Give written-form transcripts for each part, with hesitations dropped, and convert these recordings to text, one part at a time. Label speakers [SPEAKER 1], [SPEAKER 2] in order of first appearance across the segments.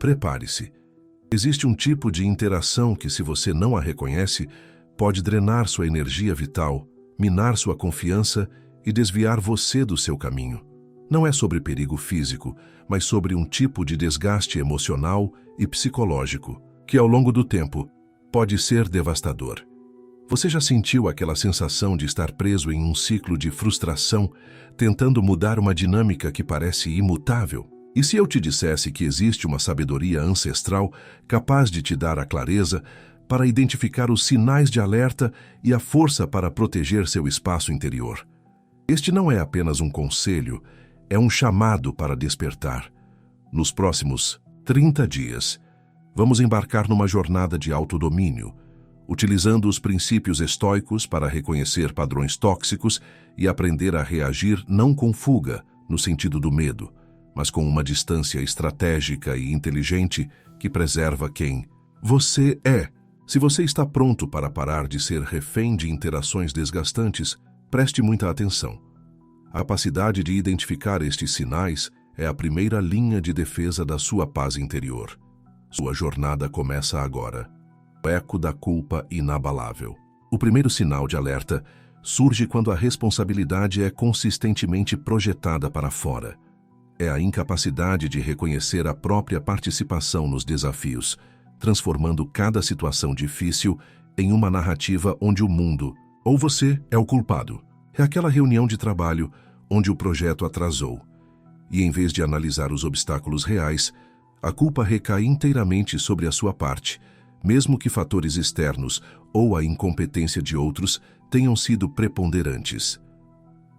[SPEAKER 1] Prepare-se. Existe um tipo de interação que, se você não a reconhece, pode drenar sua energia vital, minar sua confiança e desviar você do seu caminho. Não é sobre perigo físico, mas sobre um tipo de desgaste emocional e psicológico, que ao longo do tempo pode ser devastador. Você já sentiu aquela sensação de estar preso em um ciclo de frustração, tentando mudar uma dinâmica que parece imutável? E se eu te dissesse que existe uma sabedoria ancestral capaz de te dar a clareza para identificar os sinais de alerta e a força para proteger seu espaço interior? Este não é apenas um conselho, é um chamado para despertar. Nos próximos 30 dias, vamos embarcar numa jornada de autodomínio, utilizando os princípios estoicos para reconhecer padrões tóxicos e aprender a reagir não com fuga, no sentido do medo, mas com uma distância estratégica e inteligente que preserva quem você é. Se você está pronto para parar de ser refém de interações desgastantes, preste muita atenção. A capacidade de identificar estes sinais é a primeira linha de defesa da sua paz interior. Sua jornada começa agora. O eco da culpa inabalável. O primeiro sinal de alerta surge quando a responsabilidade é consistentemente projetada para fora. É a incapacidade de reconhecer a própria participação nos desafios, transformando cada situação difícil em uma narrativa onde o mundo, ou você, é o culpado. É aquela reunião de trabalho onde o projeto atrasou. E em vez de analisar os obstáculos reais, a culpa recai inteiramente sobre a sua parte, mesmo que fatores externos ou a incompetência de outros tenham sido preponderantes.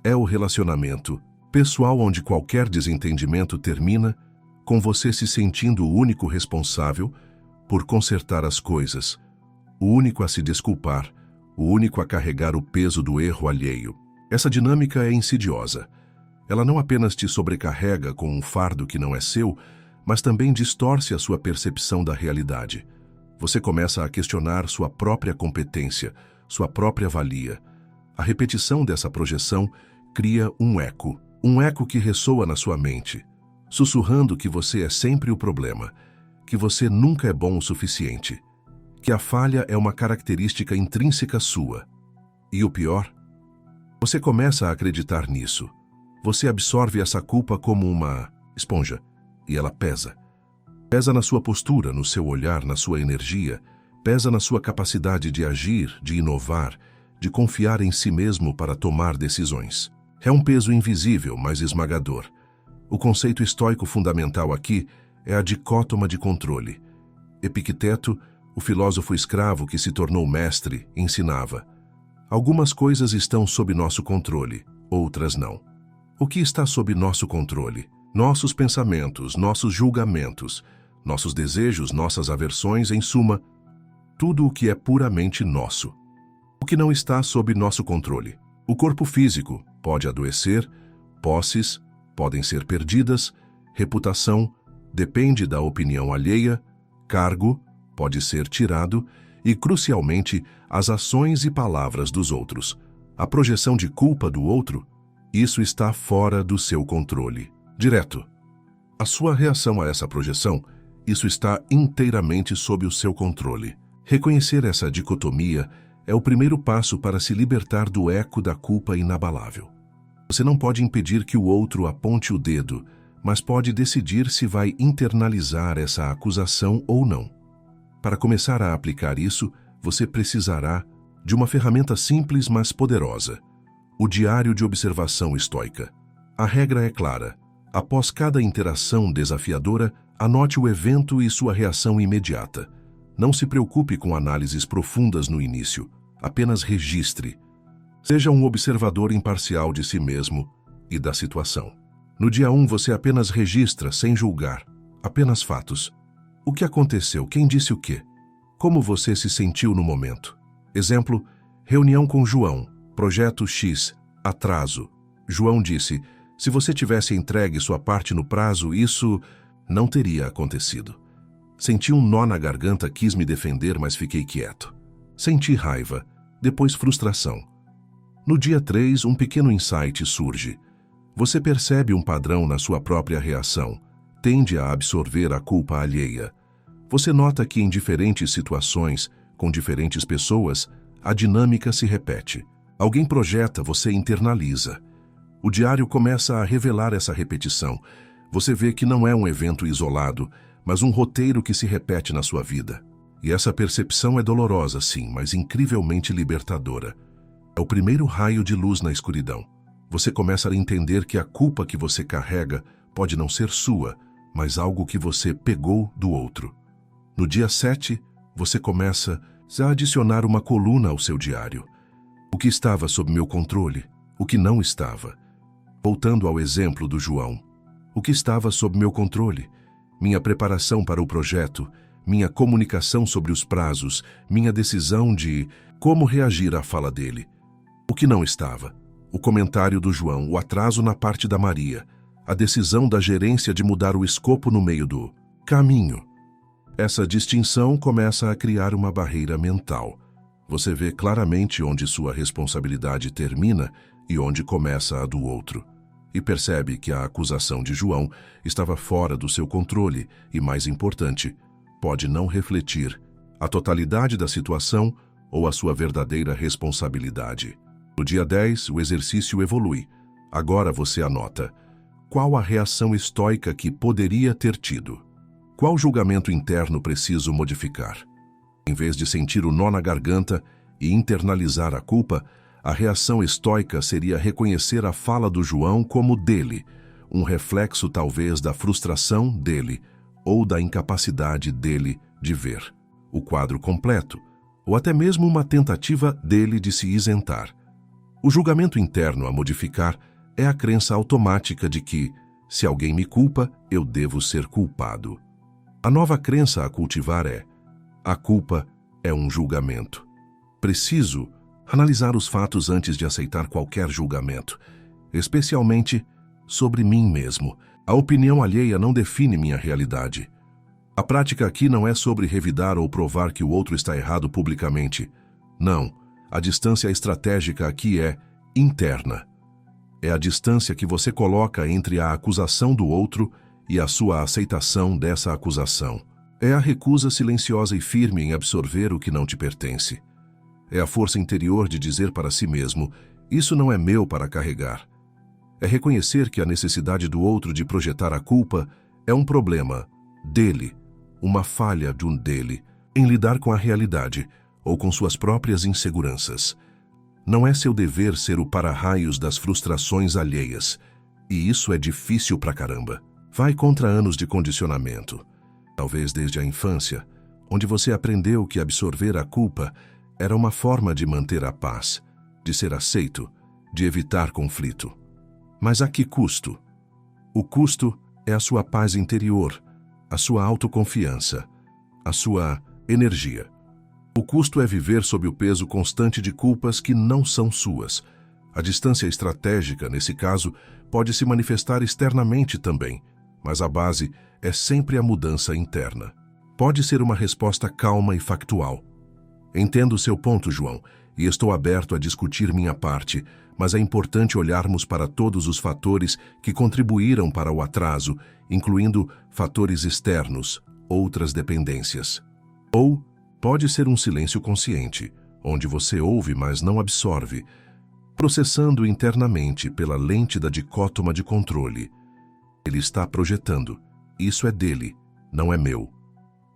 [SPEAKER 1] É o relacionamento pessoal onde qualquer desentendimento termina com você se sentindo o único responsável por consertar as coisas, o único a se desculpar, o único a carregar o peso do erro alheio. Essa dinâmica é insidiosa. Ela não apenas te sobrecarrega com um fardo que não é seu, mas também distorce a sua percepção da realidade. Você começa a questionar sua própria competência, sua própria valia. A repetição dessa projeção cria um eco que ressoa na sua mente, sussurrando que você é sempre o problema, que você nunca é bom o suficiente, que a falha é uma característica intrínseca sua. E o pior? Você começa a acreditar nisso. Você absorve essa culpa como uma esponja, e ela pesa. Pesa na sua postura, no seu olhar, na sua energia, pesa na sua capacidade de agir, de inovar, de confiar em si mesmo para tomar decisões. É um peso invisível, mas esmagador. O conceito estoico fundamental aqui é a dicótoma de controle. Epicteto, o filósofo escravo que se tornou mestre, ensinava: algumas coisas estão sob nosso controle, outras não. O que está sob nosso controle? Nossos pensamentos, nossos julgamentos, nossos desejos, nossas aversões, em suma, tudo o que é puramente nosso. O que não está sob nosso controle? O corpo físico pode adoecer, posses podem ser perdidas, reputação depende da opinião alheia, cargo pode ser tirado e, crucialmente, as ações e palavras dos outros. A projeção de culpa do outro, isso está fora do seu controle. Direto. A sua reação a essa projeção, isso está inteiramente sob o seu controle. Reconhecer essa dicotomia é o primeiro passo para se libertar do eco da culpa inabalável. Você não pode impedir que o outro aponte o dedo, mas pode decidir se vai internalizar essa acusação ou não. Para começar a aplicar isso, você precisará de uma ferramenta simples, mas poderosa: o diário de observação estoica. A regra é clara. Após cada interação desafiadora, anote o evento e sua reação imediata. Não se preocupe com análises profundas no início, apenas registre. Seja um observador imparcial de si mesmo e da situação. No dia 1, você apenas registra, sem julgar, apenas fatos. O que aconteceu? Quem disse o quê? Como você se sentiu no momento? Exemplo, reunião com João, projeto X, atraso. João disse: se você tivesse entregue sua parte no prazo, isso não teria acontecido. Senti um nó na garganta, quis me defender, mas fiquei quieto. Senti raiva, depois frustração. No dia 3, um pequeno insight surge. Você percebe um padrão na sua própria reação, tende a absorver a culpa alheia. Você nota que em diferentes situações, com diferentes pessoas, a dinâmica se repete. Alguém projeta, você internaliza. O diário começa a revelar essa repetição. Você vê que não é um evento isolado, mas um roteiro que se repete na sua vida. E essa percepção é dolorosa, sim, mas incrivelmente libertadora. É o primeiro raio de luz na escuridão. Você começa a entender que a culpa que você carrega pode não ser sua, mas algo que você pegou do outro. No dia 7, você começa a adicionar uma coluna ao seu diário. O que estava sob meu controle? O que não estava? Voltando ao exemplo do João. O que estava sob meu controle? Minha preparação para o projeto, minha comunicação sobre os prazos, minha decisão de como reagir à fala dele. O que não estava? O comentário do João, o atraso na parte da Maria, a decisão da gerência de mudar o escopo no meio do caminho. Essa distinção começa a criar uma barreira mental. Você vê claramente onde sua responsabilidade termina e onde começa a do outro. E percebe que a acusação de João estava fora do seu controle e, mais importante, pode não refletir a totalidade da situação ou a sua verdadeira responsabilidade. No dia 10, o exercício evolui. Agora você anota: qual a reação estoica que poderia ter tido? Qual julgamento interno preciso modificar? Em vez de sentir o nó na garganta e internalizar a culpa, a reação estoica seria reconhecer a fala do João como dele, um reflexo talvez da frustração dele ou da incapacidade dele de ver o quadro completo, ou até mesmo uma tentativa dele de se isentar. O julgamento interno a modificar é a crença automática de que, se alguém me culpa, eu devo ser culpado. A nova crença a cultivar é: a culpa é um julgamento. Preciso analisar os fatos antes de aceitar qualquer julgamento, especialmente sobre mim mesmo. A opinião alheia não define minha realidade. A prática aqui não é sobre revidar ou provar que o outro está errado publicamente. Não, a distância estratégica aqui é interna. É a distância que você coloca entre a acusação do outro e a sua aceitação dessa acusação. É a recusa silenciosa e firme em absorver o que não te pertence. É a força interior de dizer para si mesmo: isso não é meu para carregar. É reconhecer que a necessidade do outro de projetar a culpa é um problema dele, uma falha de um dele, em lidar com a realidade ou com suas próprias inseguranças. Não é seu dever ser o para-raios das frustrações alheias, e isso é difícil pra caramba. Vai contra anos de condicionamento, talvez desde a infância, onde você aprendeu que absorver a culpa era uma forma de manter a paz, de ser aceito, de evitar conflito. Mas a que custo? O custo é a sua paz interior, a sua autoconfiança, a sua energia. O custo é viver sob o peso constante de culpas que não são suas. A distância estratégica, nesse caso, pode se manifestar externamente também, mas a base é sempre a mudança interna. Pode ser uma resposta calma e factual. Entendo o seu ponto, João, e estou aberto a discutir minha parte, mas é importante olharmos para todos os fatores que contribuíram para o atraso, incluindo fatores externos, outras dependências. Ou pode ser um silêncio consciente, onde você ouve, mas não absorve, processando internamente pela lente da dicótoma de controle. Ele está projetando. Isso é dele, não é meu.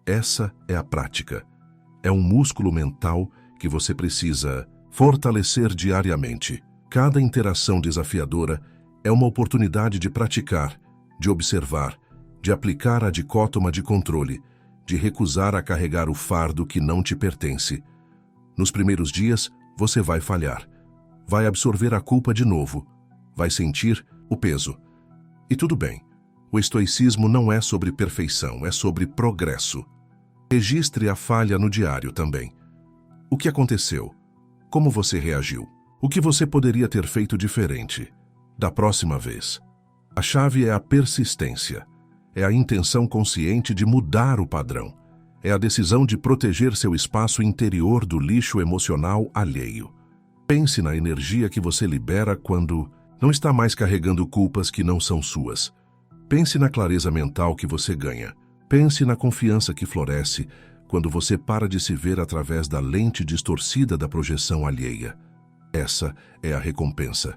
[SPEAKER 1] Essa é a prática. É um músculo mental que você precisa fortalecer diariamente. Cada interação desafiadora é uma oportunidade de praticar, de observar, de aplicar a dicótoma de controle, de recusar a carregar o fardo que não te pertence. Nos primeiros dias, você vai falhar. Vai absorver a culpa de novo. Vai sentir o peso. E tudo bem. O estoicismo não é sobre perfeição, é sobre progresso. Registre a falha no diário também. O que aconteceu? Como você reagiu? O que você poderia ter feito diferente? Da próxima vez. A chave é a persistência. É a intenção consciente de mudar o padrão. É a decisão de proteger seu espaço interior do lixo emocional alheio. Pense na energia que você libera quando não está mais carregando culpas que não são suas. Pense na clareza mental que você ganha. Pense na confiança que floresce quando você para de se ver através da lente distorcida da projeção alheia. Essa é a recompensa.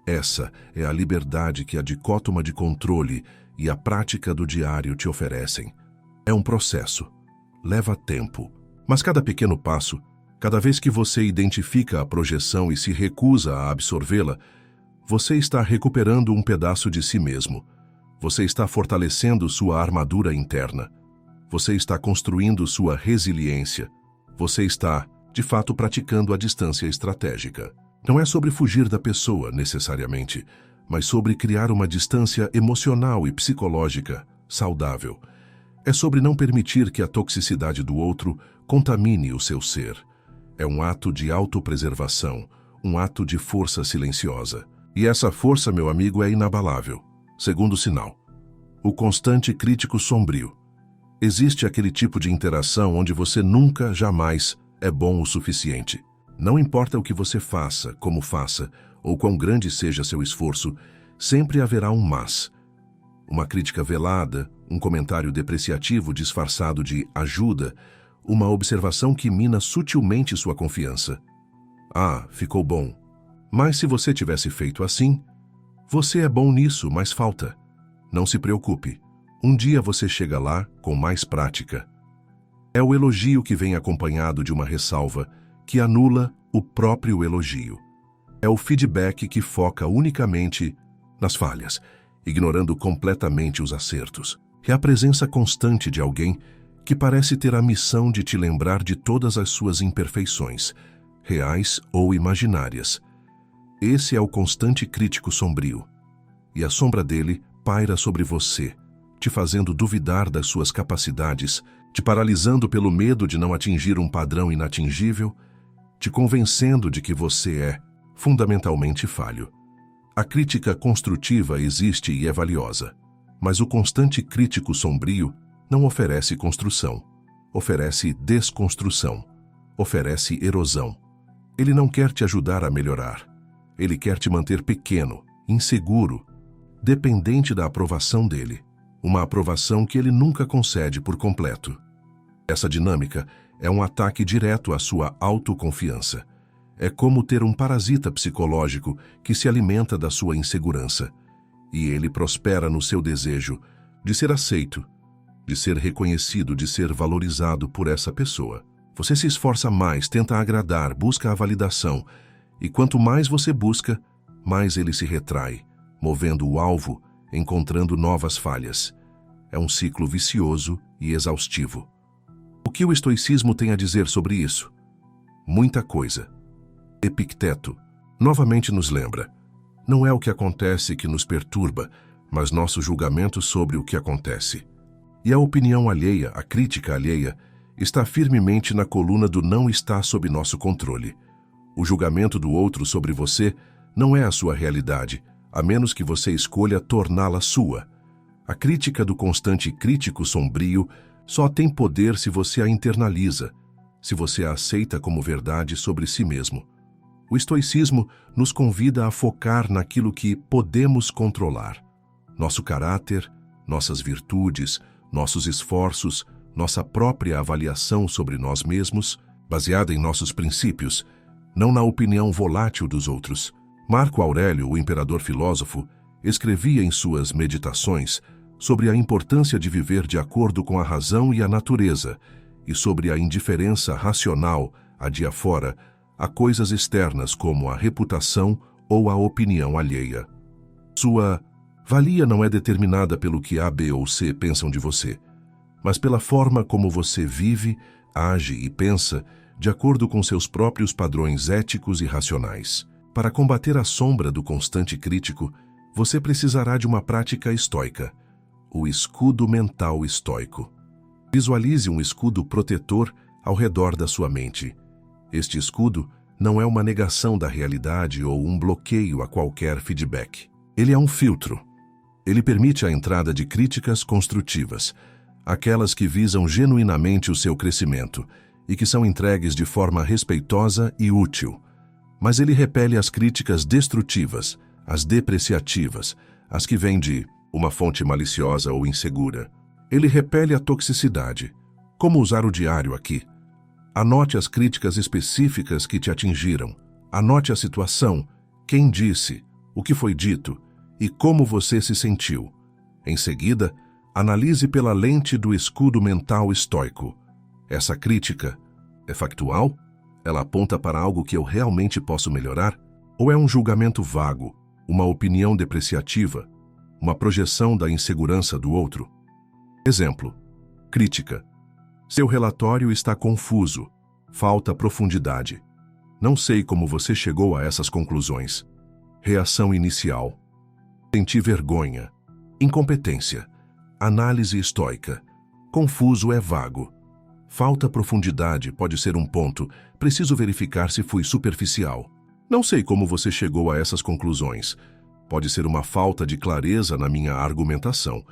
[SPEAKER 1] Essa é a liberdade que a dicótoma de controle e a prática do diário te oferecem. É um processo. Leva tempo. Mas cada pequeno passo, cada vez que você identifica a projeção e se recusa a absorvê-la, você está recuperando um pedaço de si mesmo. Você está fortalecendo sua armadura interna. Você está construindo sua resiliência. Você está, de fato, praticando a distância estratégica. Não é sobre fugir da pessoa, necessariamente, mas sobre criar uma distância emocional e psicológica saudável. É sobre não permitir que a toxicidade do outro contamine o seu ser. É um ato de autopreservação, um ato de força silenciosa. E essa força, meu amigo, é inabalável. Segundo sinal, o constante crítico sombrio. Existe aquele tipo de interação onde você nunca, jamais é bom o suficiente. Não importa o que você faça, como faça, ou quão grande seja seu esforço, sempre haverá um mas. Uma crítica velada, um comentário depreciativo disfarçado de ajuda, uma observação que mina sutilmente sua confiança. Ah, ficou bom. Mas se você tivesse feito assim, você é bom nisso, mas falta. Não se preocupe. Um dia você chega lá com mais prática. É o elogio que vem acompanhado de uma ressalva que anula o próprio elogio. É o feedback que foca unicamente nas falhas, ignorando completamente os acertos. É a presença constante de alguém que parece ter a missão de te lembrar de todas as suas imperfeições, reais ou imaginárias. Esse é o constante crítico sombrio. E a sombra dele paira sobre você, te fazendo duvidar das suas capacidades, te paralisando pelo medo de não atingir um padrão inatingível, te convencendo de que você é fundamentalmente falho. A crítica construtiva existe e é valiosa, mas o constante crítico sombrio não oferece construção, oferece desconstrução, oferece erosão. Ele não quer te ajudar a melhorar. Ele quer te manter pequeno, inseguro, dependente da aprovação dele. Uma aprovação que ele nunca concede por completo. Essa dinâmica é um ataque direto à sua autoconfiança. É como ter um parasita psicológico que se alimenta da sua insegurança. E ele prospera no seu desejo de ser aceito, de ser reconhecido, de ser valorizado por essa pessoa. Você se esforça mais, tenta agradar, busca a validação. E quanto mais você busca, mais ele se retrai, movendo o alvo, encontrando novas falhas. É um ciclo vicioso e exaustivo. O que o estoicismo tem a dizer sobre isso? Muita coisa. Epicteto novamente nos lembra: não é o que acontece que nos perturba, mas nosso julgamento sobre o que acontece. E a opinião alheia, a crítica alheia, está firmemente na coluna do não está sob nosso controle. O julgamento do outro sobre você não é a sua realidade, a menos que você escolha torná-la sua. A crítica do constante crítico sombrio só tem poder se você a internaliza, se você a aceita como verdade sobre si mesmo. O estoicismo nos convida a focar naquilo que podemos controlar. Nosso caráter, nossas virtudes, nossos esforços, nossa própria avaliação sobre nós mesmos, baseada em nossos princípios, não na opinião volátil dos outros. Marco Aurélio, o imperador filósofo, escrevia em suas meditações sobre a importância de viver de acordo com a razão e a natureza, e sobre a indiferença racional, adiafora, a coisas externas como a reputação ou a opinião alheia. Sua valia não é determinada pelo que A, B ou C pensam de você, mas pela forma como você vive, age e pensa de acordo com seus próprios padrões éticos e racionais. Para combater a sombra do constante crítico, você precisará de uma prática estoica, o escudo mental estoico. Visualize um escudo protetor ao redor da sua mente. Este escudo não é uma negação da realidade ou um bloqueio a qualquer feedback. Ele é um filtro. Ele permite a entrada de críticas construtivas, aquelas que visam genuinamente o seu crescimento e que são entregues de forma respeitosa e útil. Mas ele repele as críticas destrutivas, as depreciativas, as que vêm de uma fonte maliciosa ou insegura. Ele repele a toxicidade. Como usar o diário aqui? Anote as críticas específicas que te atingiram. Anote a situação, quem disse, o que foi dito e como você se sentiu. Em seguida, analise pela lente do escudo mental estoico. Essa crítica é factual? Ela aponta para algo que eu realmente posso melhorar? Ou é um julgamento vago, uma opinião depreciativa, uma projeção da insegurança do outro? Exemplo. Crítica. Seu relatório está confuso. Falta profundidade. Não sei como você chegou a essas conclusões. Reação inicial. Senti vergonha. Incompetência. Análise estoica. Confuso é vago. Falta profundidade pode ser um ponto. Preciso verificar se fui superficial. Não sei como você chegou a essas conclusões. Pode ser uma falta de clareza na minha argumentação.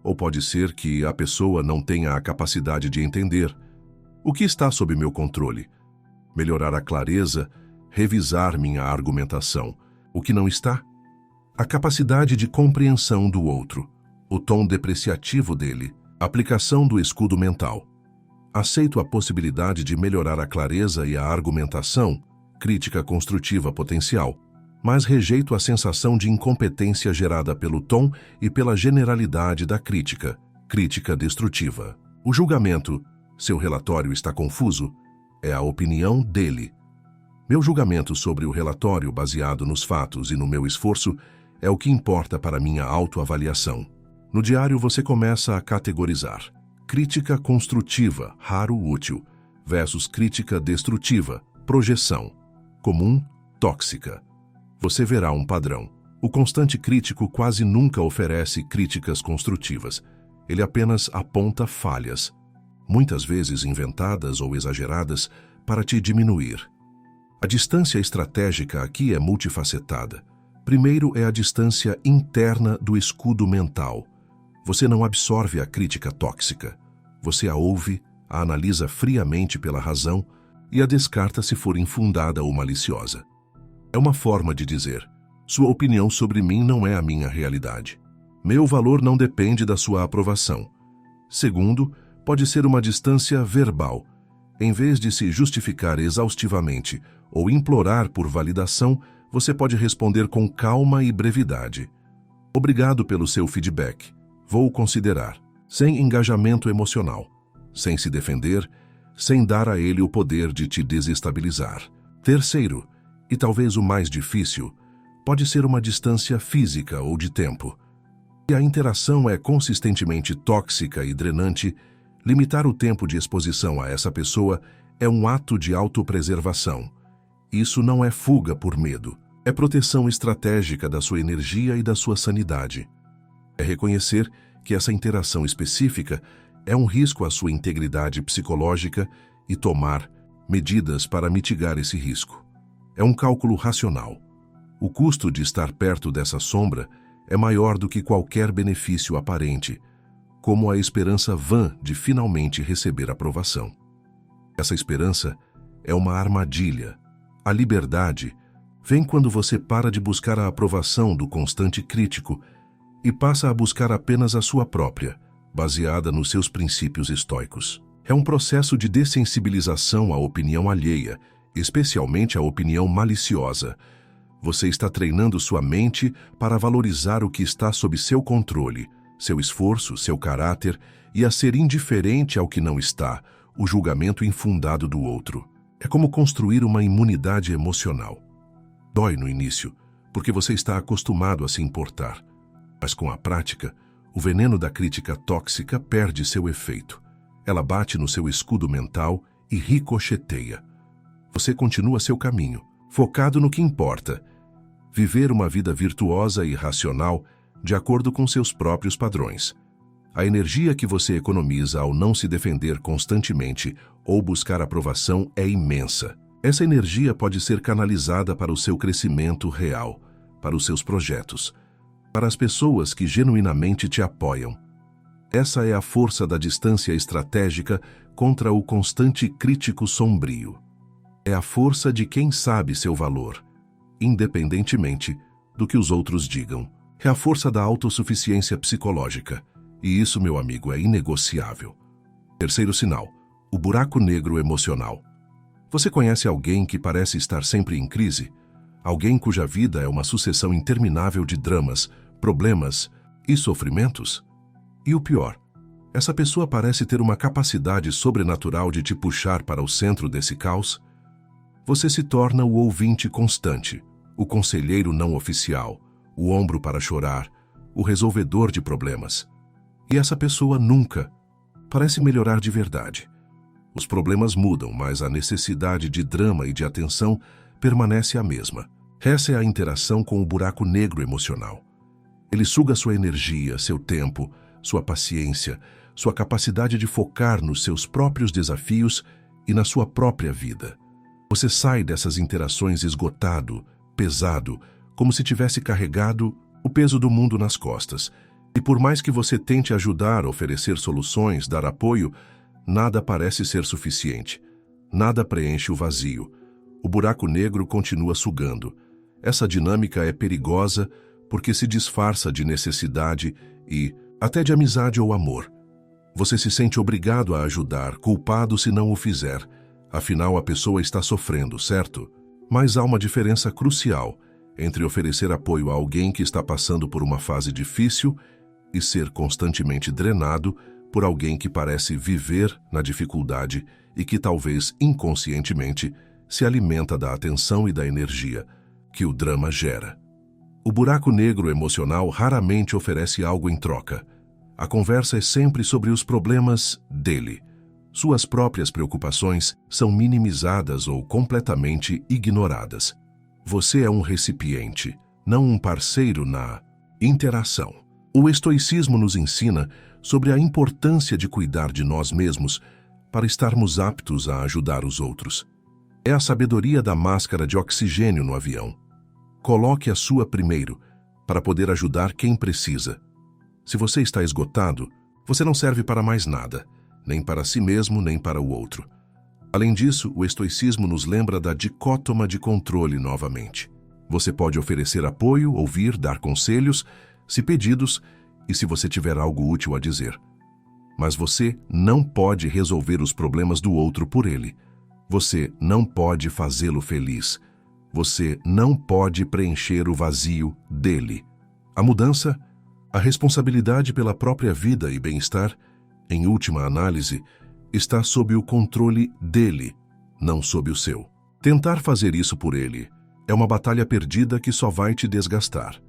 [SPEAKER 1] Ou pode ser que a pessoa não tenha a capacidade de entender. O que está sob meu controle? Melhorar a clareza, revisar minha argumentação. O que não está? A capacidade de compreensão do outro, o tom depreciativo dele, aplicação do escudo mental. Aceito a possibilidade de melhorar a clareza e a argumentação, crítica construtiva potencial, mas rejeito a sensação de incompetência gerada pelo tom e pela generalidade da crítica, crítica destrutiva. O julgamento, seu relatório está confuso, é a opinião dele. Meu julgamento sobre o relatório baseado nos fatos e no meu esforço é o que importa para minha autoavaliação. No diário você começa a categorizar. Crítica construtiva, raro útil, versus crítica destrutiva, projeção, comum, tóxica. Você verá um padrão. O constante crítico quase nunca oferece críticas construtivas. Ele apenas aponta falhas, muitas vezes inventadas ou exageradas, para te diminuir. A distância estratégica aqui é multifacetada. Primeiro é a distância interna do escudo mental. Você não absorve a crítica tóxica. Você a ouve, a analisa friamente pela razão e a descarta se for infundada ou maliciosa. É uma forma de dizer, sua opinião sobre mim não é a minha realidade. Meu valor não depende da sua aprovação. Segundo, pode ser uma distância verbal. Em vez de se justificar exaustivamente ou implorar por validação, você pode responder com calma e brevidade. Obrigado pelo seu feedback. Vou considerar. Sem engajamento emocional. Sem se defender, sem dar a ele o poder de te desestabilizar. Terceiro, e talvez o mais difícil, pode ser uma distância física ou de tempo. Se a interação é consistentemente tóxica e drenante, limitar o tempo de exposição a essa pessoa é um ato de autopreservação. Isso não é fuga por medo, é proteção estratégica da sua energia e da sua sanidade. É reconhecer que essa interação específica é um risco à sua integridade psicológica e tomar medidas para mitigar esse risco. É um cálculo racional. O custo de estar perto dessa sombra é maior do que qualquer benefício aparente, como a esperança vã de finalmente receber aprovação. Essa esperança é uma armadilha. A liberdade vem quando você para de buscar a aprovação do constante crítico e passa a buscar apenas a sua própria, baseada nos seus princípios estoicos. É um processo de dessensibilização à opinião alheia, especialmente à opinião maliciosa. Você está treinando sua mente para valorizar o que está sob seu controle, seu esforço, seu caráter, e a ser indiferente ao que não está, o julgamento infundado do outro. É como construir uma imunidade emocional. Dói no início, porque você está acostumado a se importar. Mas com a prática, o veneno da crítica tóxica perde seu efeito. Ela bate no seu escudo mental e ricocheteia. Você continua seu caminho, focado no que importa. Viver uma vida virtuosa e racional de acordo com seus próprios padrões. A energia que você economiza ao não se defender constantemente ou buscar aprovação é imensa. Essa energia pode ser canalizada para o seu crescimento real, para os seus projetos, para as pessoas que genuinamente te apoiam. Essa é a força da distância estratégica contra o constante crítico sombrio. É a força de quem sabe seu valor, independentemente do que os outros digam. É a força da autossuficiência psicológica. E isso, meu amigo, é inegociável. Terceiro sinal: o buraco negro emocional. Você conhece alguém que parece estar sempre em crise? Alguém cuja vida é uma sucessão interminável de dramas, problemas e sofrimentos? E o pior, essa pessoa parece ter uma capacidade sobrenatural de te puxar para o centro desse caos. Você se torna o ouvinte constante, o conselheiro não oficial, o ombro para chorar, o resolvedor de problemas. E essa pessoa nunca parece melhorar de verdade. Os problemas mudam, mas a necessidade de drama e de atenção permanece a mesma. Essa é a interação com o buraco negro emocional. Ele suga sua energia, seu tempo, sua paciência, sua capacidade de focar nos seus próprios desafios e na sua própria vida. Você sai dessas interações esgotado, pesado, como se tivesse carregado o peso do mundo nas costas. E por mais que você tente ajudar, oferecer soluções, dar apoio, nada parece ser suficiente. Nada preenche o vazio. O buraco negro continua sugando. Essa dinâmica é perigosa porque se disfarça de necessidade e até de amizade ou amor. Você se sente obrigado a ajudar, culpado se não o fizer. Afinal, a pessoa está sofrendo, certo? Mas há uma diferença crucial entre oferecer apoio a alguém que está passando por uma fase difícil e ser constantemente drenado por alguém que parece viver na dificuldade e que talvez inconscientemente se alimenta da atenção e da energia que o drama gera. O buraco negro emocional raramente oferece algo em troca. A conversa é sempre sobre os problemas dele. Suas próprias preocupações são minimizadas ou completamente ignoradas. Você é um recipiente, não um parceiro na interação. O estoicismo nos ensina sobre a importância de cuidar de nós mesmos para estarmos aptos a ajudar os outros. É a sabedoria da máscara de oxigênio no avião. Coloque a sua primeiro, para poder ajudar quem precisa. Se você está esgotado, você não serve para mais nada, nem para si mesmo, nem para o outro. Além disso, o estoicismo nos lembra da dicótoma de controle novamente. Você pode oferecer apoio, ouvir, dar conselhos, se pedidos e se você tiver algo útil a dizer. Mas você não pode resolver os problemas do outro por ele. Você não pode fazê-lo feliz. Você não pode preencher o vazio dele. A mudança, a responsabilidade pela própria vida e bem-estar, em última análise, está sob o controle dele, não sob o seu. Tentar fazer isso por ele é uma batalha perdida que só vai te desgastar.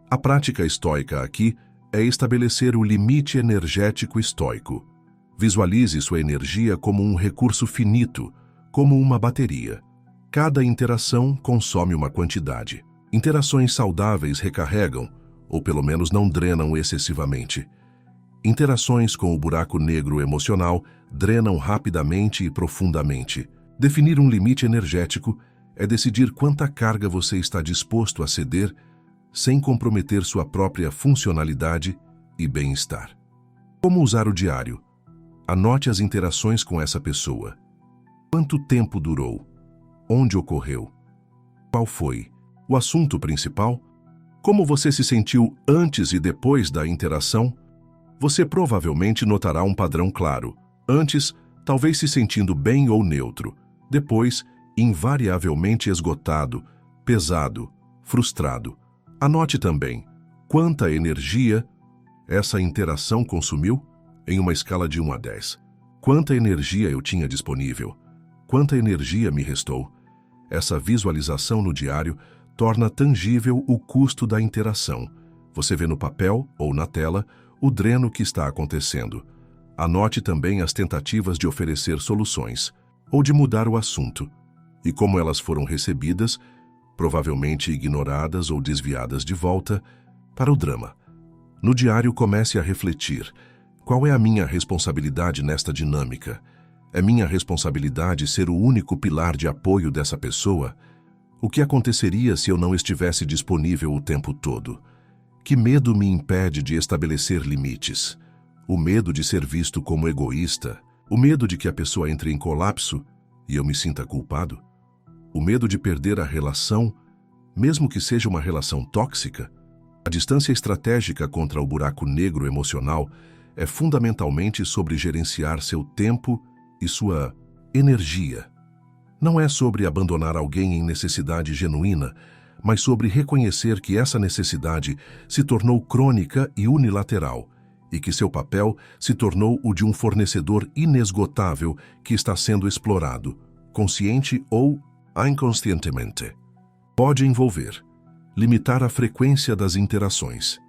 [SPEAKER 1] A prática estoica aqui é estabelecer o limite energético estoico. Visualize sua energia como um recurso finito, como uma bateria. Cada interação consome uma quantidade. Interações saudáveis recarregam, ou pelo menos não drenam excessivamente. Interações com o buraco negro emocional drenam rapidamente e profundamente. Definir um limite energético é decidir quanta carga você está disposto a ceder sem comprometer sua própria funcionalidade e bem-estar. Como usar o diário? Anote as interações com essa pessoa. Quanto tempo durou? Onde ocorreu? Qual foi? O assunto principal? Como você se sentiu antes e depois da interação? Você provavelmente notará um padrão claro. Antes, talvez se sentindo bem ou neutro. Depois, invariavelmente esgotado, pesado, frustrado. Anote também quanta energia essa interação consumiu em uma escala de 1 a 10. Quanta energia eu tinha disponível? Quanta energia me restou? Essa visualização no diário torna tangível o custo da interação. Você vê no papel ou na tela o dreno que está acontecendo. Anote também as tentativas de oferecer soluções ou de mudar o assunto e como elas foram recebidas, provavelmente ignoradas ou desviadas de volta para o drama. No diário, comece a refletir. Qual é a minha responsabilidade nesta dinâmica? É minha responsabilidade ser o único pilar de apoio dessa pessoa? O que aconteceria se eu não estivesse disponível o tempo todo? Que medo me impede de estabelecer limites? O medo de ser visto como egoísta? O medo de que a pessoa entre em colapso e eu me sinta culpado? O medo de perder a relação, mesmo que seja uma relação tóxica? A distância estratégica contra o buraco negro emocional é fundamentalmente sobre gerenciar seu tempo e sua energia. Não é sobre abandonar alguém em necessidade genuína, mas sobre reconhecer que essa necessidade se tornou crônica e unilateral, e que seu papel se tornou o de um fornecedor inesgotável que está sendo explorado, consciente ou inconscientemente. Pode envolver limitar a frequência das interações.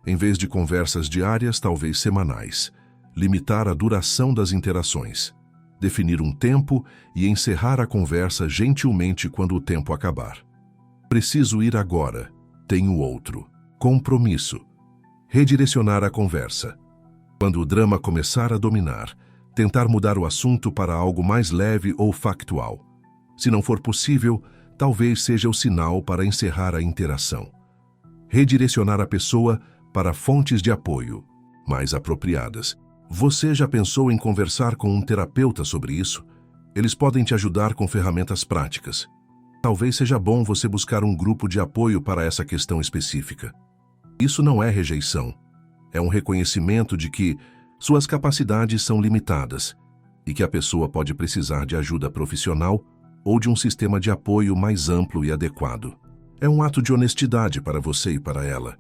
[SPEAKER 1] Em vez de conversas diárias, talvez semanais. Limitar a duração das interações. Definir um tempo e encerrar a conversa gentilmente quando o tempo acabar. Preciso ir agora. Tenho outro. Compromisso. Redirecionar a conversa. Quando o drama começar a dominar, tentar mudar o assunto para algo mais leve ou factual. Se não for possível, talvez seja o sinal para encerrar a interação. Redirecionar a pessoa para fontes de apoio mais apropriadas. Você já pensou em conversar com um terapeuta sobre isso? Eles podem te ajudar com ferramentas práticas. Talvez seja bom você buscar um grupo de apoio para essa questão específica. Isso não é rejeição. É um reconhecimento de que suas capacidades são limitadas e que a pessoa pode precisar de ajuda profissional ou de um sistema de apoio mais amplo e adequado. É um ato de honestidade para você e para ela.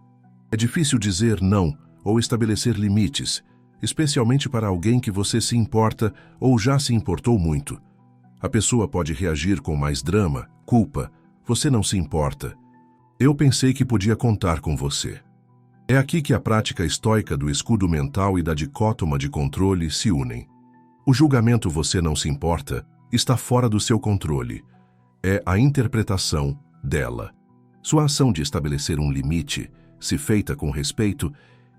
[SPEAKER 1] É difícil dizer não ou estabelecer limites, especialmente para alguém que você se importa ou já se importou muito. A pessoa pode reagir com mais drama, culpa, você não se importa. Eu pensei que podia contar com você. É aqui que a prática estoica do escudo mental e da dicótoma de controle se unem. O julgamento "você não se importa" está fora do seu controle. É a interpretação dela. Sua ação de estabelecer um limite, se feita com respeito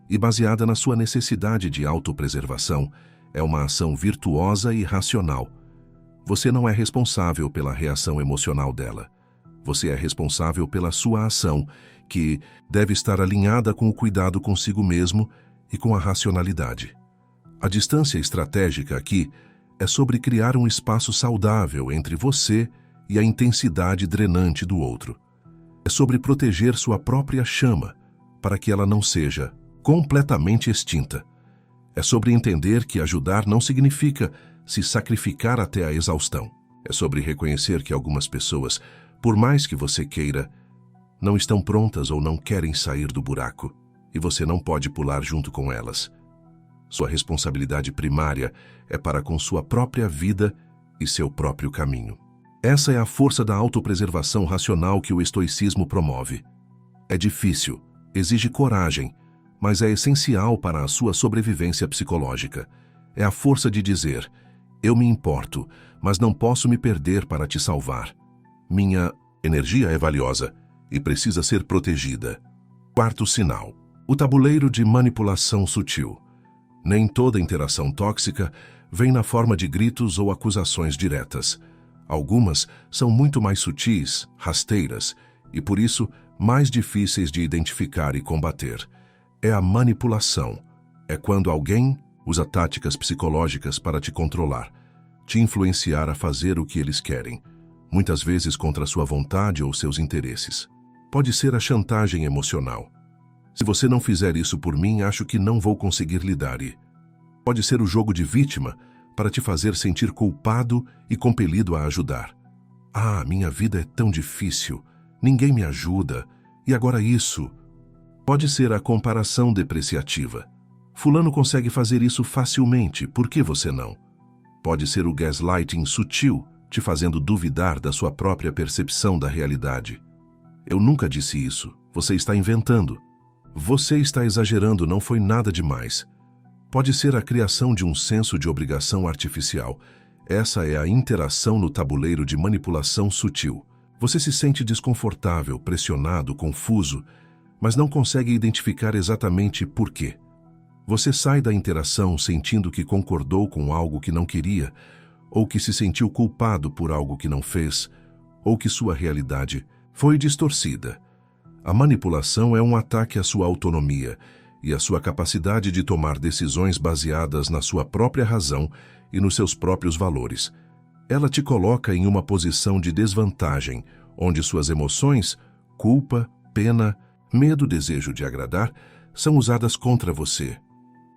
[SPEAKER 1] e baseada na sua necessidade de autopreservação, é uma ação virtuosa e racional. Você não é responsável pela reação emocional dela. Você é responsável pela sua ação, que deve estar alinhada com o cuidado consigo mesmo e com a racionalidade. A distância estratégica aqui é sobre criar um espaço saudável entre você e a intensidade drenante do outro. É sobre proteger sua própria chama, para que ela não seja completamente extinta. É sobre entender que ajudar não significa se sacrificar até a exaustão. É sobre reconhecer que algumas pessoas, por mais que você queira, não estão prontas ou não querem sair do buraco, e você não pode pular junto com elas. Sua responsabilidade primária é para com sua própria vida e seu próprio caminho. Essa é a força da autopreservação racional que o estoicismo promove. É difícil, exige coragem, mas é essencial para a sua sobrevivência psicológica. É a força de dizer: eu me importo, mas não posso me perder para te salvar. Minha energia é valiosa e precisa ser protegida. Quarto sinal: o tabuleiro de manipulação sutil. Nem toda interação tóxica vem na forma de gritos ou acusações diretas. Algumas são muito mais sutis, rasteiras, e por isso mais difíceis de identificar e combater. É a manipulação. É quando alguém usa táticas psicológicas para te controlar, te influenciar a fazer o que eles querem, muitas vezes contra sua vontade ou seus interesses. Pode ser a chantagem emocional. Se você não fizer isso por mim, acho que não vou conseguir lidar. E pode ser o jogo de vítima para te fazer sentir culpado e compelido a ajudar. Ah, minha vida é tão difícil, ninguém me ajuda, e agora isso. Pode ser a comparação depreciativa. Fulano consegue fazer isso facilmente, por que você não? Pode ser o gaslighting sutil, te fazendo duvidar da sua própria percepção da realidade. Eu nunca disse isso, você está inventando. Você está exagerando, não foi nada demais. Pode ser a criação de um senso de obrigação artificial. Essa é a interação no tabuleiro de manipulação sutil. Você se sente desconfortável, pressionado, confuso, mas não consegue identificar exatamente por quê. Você sai da interação sentindo que concordou com algo que não queria, ou que se sentiu culpado por algo que não fez, ou que sua realidade foi distorcida. A manipulação é um ataque à sua autonomia e à sua capacidade de tomar decisões baseadas na sua própria razão e nos seus próprios valores. Ela te coloca em uma posição de desvantagem, onde suas emoções, culpa, pena, medo, desejo de agradar, são usadas contra você.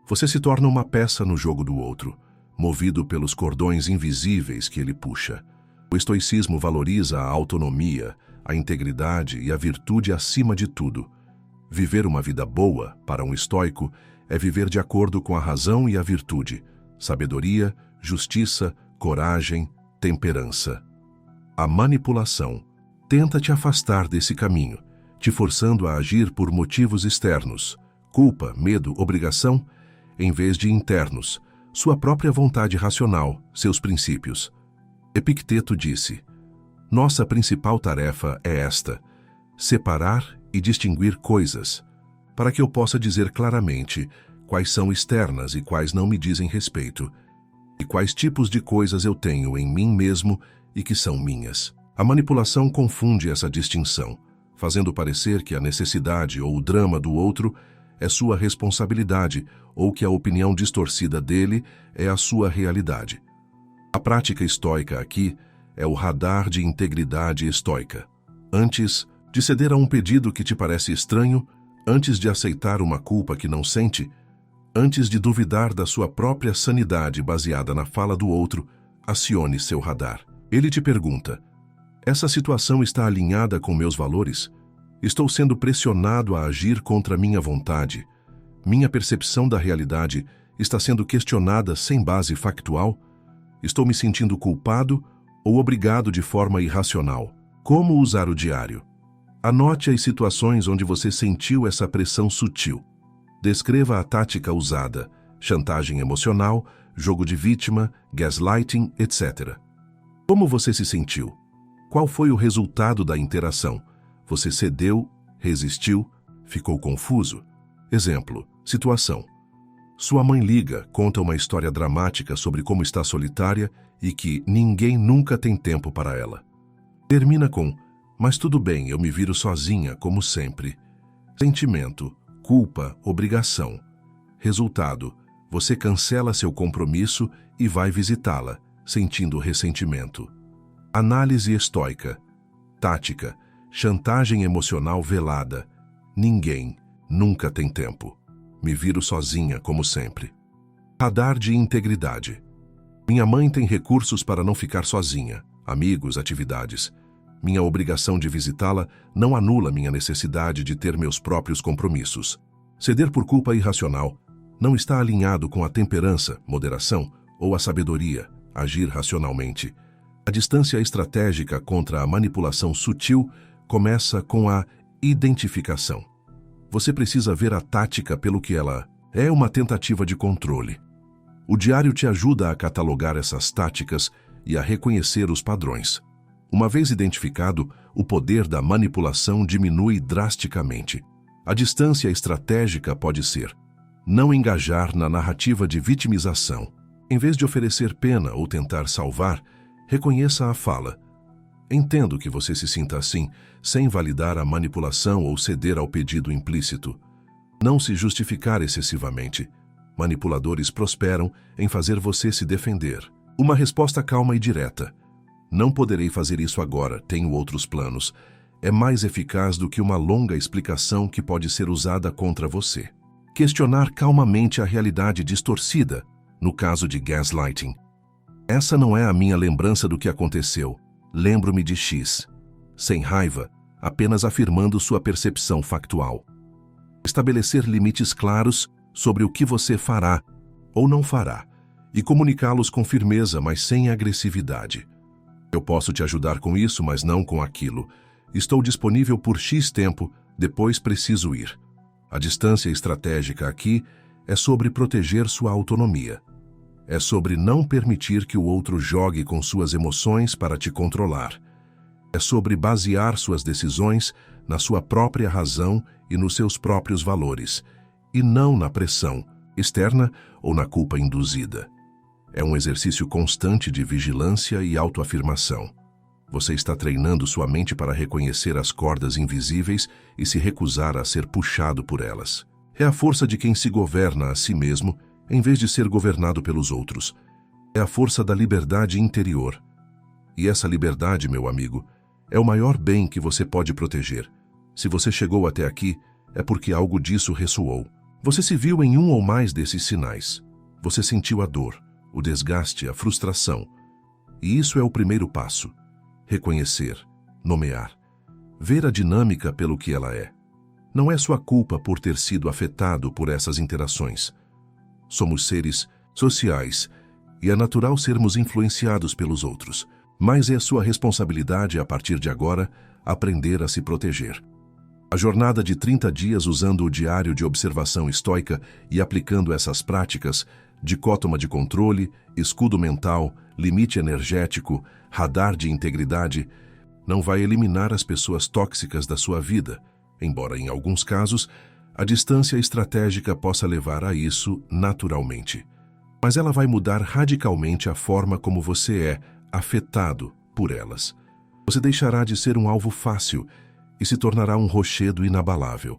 [SPEAKER 1] Você se torna uma peça no jogo do outro, movido pelos cordões invisíveis que ele puxa. O estoicismo valoriza a autonomia, a integridade e a virtude acima de tudo. Viver uma vida boa, para um estoico, é viver de acordo com a razão e a virtude, sabedoria, justiça, coragem, temperança. A manipulação tenta te afastar desse caminho, te forçando a agir por motivos externos, culpa, medo, obrigação, em vez de internos, sua própria vontade racional, seus princípios. Epicteto disse: nossa principal tarefa é esta: separar e distinguir coisas, para que eu possa dizer claramente quais são externas e quais não me dizem respeito, e quais tipos de coisas eu tenho em mim mesmo e que são minhas. A manipulação confunde essa distinção, fazendo parecer que a necessidade ou o drama do outro é sua responsabilidade ou que a opinião distorcida dele é a sua realidade. A prática estoica aqui é o radar de integridade estoica. Antes de ceder a um pedido que te parece estranho, antes de aceitar uma culpa que não sente, antes de duvidar da sua própria sanidade baseada na fala do outro, acione seu radar. Ele te pergunta: essa situação está alinhada com meus valores? Estou sendo pressionado a agir contra minha vontade? Minha percepção da realidade está sendo questionada sem base factual? Estou me sentindo culpado ou obrigado de forma irracional? Como usar o diário? Anote as situações onde você sentiu essa pressão sutil. Descreva a tática usada: chantagem emocional, jogo de vítima, gaslighting, etc. Como você se sentiu? Qual foi o resultado da interação? Você cedeu, resistiu, ficou confuso? Exemplo, situação. Sua mãe liga, conta uma história dramática sobre como está solitária e que ninguém nunca tem tempo para ela. Termina com: mas tudo bem, eu me viro sozinha, como sempre. Sentimento, culpa, obrigação. Resultado, você cancela seu compromisso e vai visitá-la, sentindo ressentimento. Análise estoica. Tática, chantagem emocional velada. Ninguém nunca tem tempo. Me viro sozinha, como sempre. Radar de integridade. Minha mãe tem recursos para não ficar sozinha, amigos, atividades. Minha obrigação de visitá-la não anula minha necessidade de ter meus próprios compromissos. Ceder por culpa irracional não está alinhado com a temperança, moderação ou a sabedoria, agir racionalmente. A distância estratégica contra a manipulação sutil começa com a identificação. Você precisa ver a tática pelo que ela é: uma tentativa de controle. O diário te ajuda a catalogar essas táticas e a reconhecer os padrões. Uma vez identificado, o poder da manipulação diminui drasticamente. A distância estratégica pode ser: não engajar na narrativa de vitimização. Em vez de oferecer pena ou tentar salvar, reconheça a fala. Entendo que você se sinta assim, sem validar a manipulação ou ceder ao pedido implícito. Não se justificar excessivamente. Manipuladores prosperam em fazer você se defender. Uma resposta calma e direta: não poderei fazer isso agora, tenho outros planos. É mais eficaz do que uma longa explicação que pode ser usada contra você. Questionar calmamente a realidade distorcida, no caso de gaslighting. Essa não é a minha lembrança do que aconteceu. Lembro-me de X. Sem raiva, apenas afirmando sua percepção factual. Estabelecer limites claros sobre o que você fará ou não fará e comunicá-los com firmeza, mas sem agressividade. Eu posso te ajudar com isso, mas não com aquilo. Estou disponível por X tempo, depois preciso ir. A distância estratégica aqui é sobre proteger sua autonomia. É sobre não permitir que o outro jogue com suas emoções para te controlar. É sobre basear suas decisões na sua própria razão e nos seus próprios valores, e não na pressão externa ou na culpa induzida. É um exercício constante de vigilância e autoafirmação. Você está treinando sua mente para reconhecer as cordas invisíveis e se recusar a ser puxado por elas. É a força de quem se governa a si mesmo, em vez de ser governado pelos outros. É a força da liberdade interior. E essa liberdade, meu amigo, é o maior bem que você pode proteger. Se você chegou até aqui, é porque algo disso ressoou. Você se viu em um ou mais desses sinais. Você sentiu a dor, o desgaste, a frustração. E isso é o primeiro passo. Reconhecer, nomear, ver a dinâmica pelo que ela é. Não é sua culpa por ter sido afetado por essas interações. Somos seres sociais e é natural sermos influenciados pelos outros, mas é sua responsabilidade, a partir de agora, aprender a se proteger. A jornada de 30 dias usando o diário de observação estoica e aplicando essas práticas, dicótoma de controle, escudo mental, limite energético, radar de integridade, não vai eliminar as pessoas tóxicas da sua vida, embora em alguns casos a distância estratégica possa levar a isso naturalmente. Mas ela vai mudar radicalmente a forma como você é afetado por elas. Você deixará de ser um alvo fácil e se tornará um rochedo inabalável.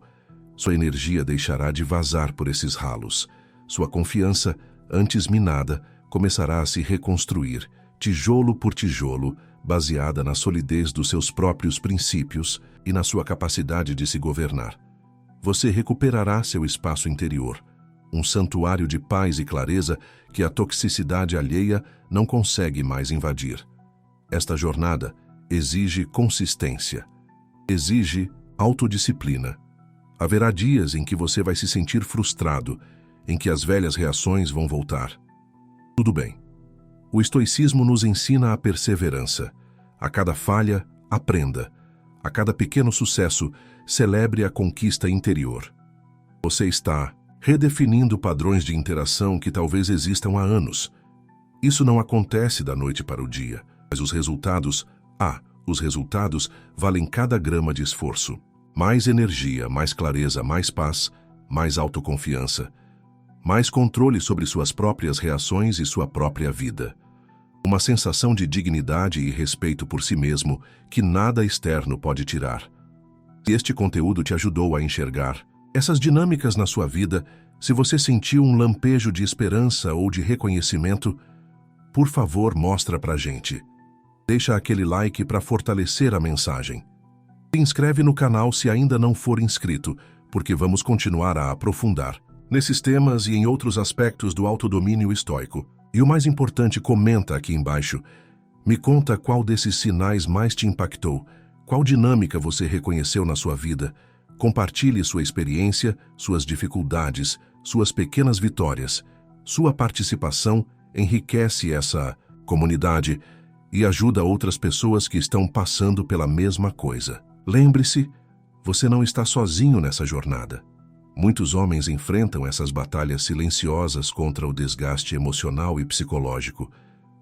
[SPEAKER 1] Sua energia deixará de vazar por esses ralos. Sua confiança, antes minada, começará a se reconstruir, tijolo por tijolo, baseada na solidez dos seus próprios princípios e na sua capacidade de se governar. Você recuperará seu espaço interior, um santuário de paz e clareza que a toxicidade alheia não consegue mais invadir. Esta jornada exige consistência, exige autodisciplina. Haverá dias em que você vai se sentir frustrado, em que as velhas reações vão voltar. Tudo bem. O estoicismo nos ensina a perseverança. A cada falha, aprenda. A cada pequeno sucesso, celebre a conquista interior. Você está redefinindo padrões de interação que talvez existam há anos. Isso não acontece da noite para o dia, mas os resultados valem cada grama de esforço. Mais energia, mais clareza, mais paz, mais autoconfiança, mais controle sobre suas próprias reações e sua própria vida. Uma sensação de dignidade e respeito por si mesmo que nada externo pode tirar. Se este conteúdo te ajudou a enxergar essas dinâmicas na sua vida, se você sentiu um lampejo de esperança ou de reconhecimento, por favor, mostra pra gente. Deixa aquele like para fortalecer a mensagem. Se inscreve no canal se ainda não for inscrito, porque vamos continuar a aprofundar nesses temas e em outros aspectos do autodomínio estoico. E o mais importante, comenta aqui embaixo. Me conta qual desses sinais mais te impactou, qual dinâmica você reconheceu na sua vida. Compartilhe sua experiência, suas dificuldades, suas pequenas vitórias. Sua participação enriquece essa comunidade e ajuda outras pessoas que estão passando pela mesma coisa. Lembre-se, você não está sozinho nessa jornada. Muitos homens enfrentam essas batalhas silenciosas contra o desgaste emocional e psicológico,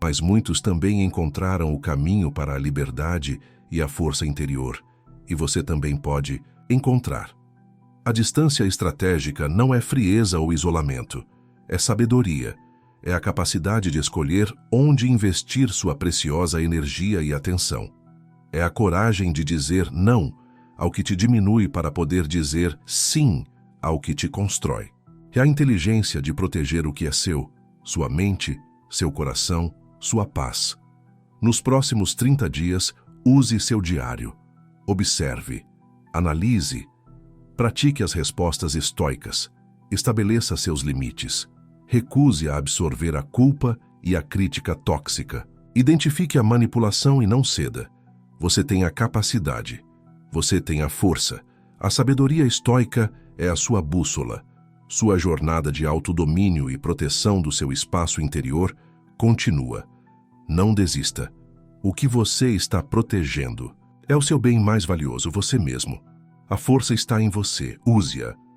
[SPEAKER 1] mas muitos também encontraram o caminho para a liberdade e a força interior, e você também pode encontrar. A distância estratégica não é frieza ou isolamento, é sabedoria, é a capacidade de escolher onde investir sua preciosa energia e atenção. É a coragem de dizer não ao que te diminui para poder dizer sim ao que te constrói. É a inteligência de proteger o que é seu, sua mente, seu coração, sua paz. Nos próximos 30 dias, use seu diário. Observe, analise, pratique as respostas estoicas, estabeleça seus limites, recuse a absorver a culpa e a crítica tóxica. Identifique a manipulação e não ceda. Você tem a capacidade, você tem a força. A sabedoria estoica é a sua bússola. Sua jornada de autodomínio e proteção do seu espaço interior continua. Não desista. O que você está protegendo é o seu bem mais valioso, você mesmo. A força está em você, use-a.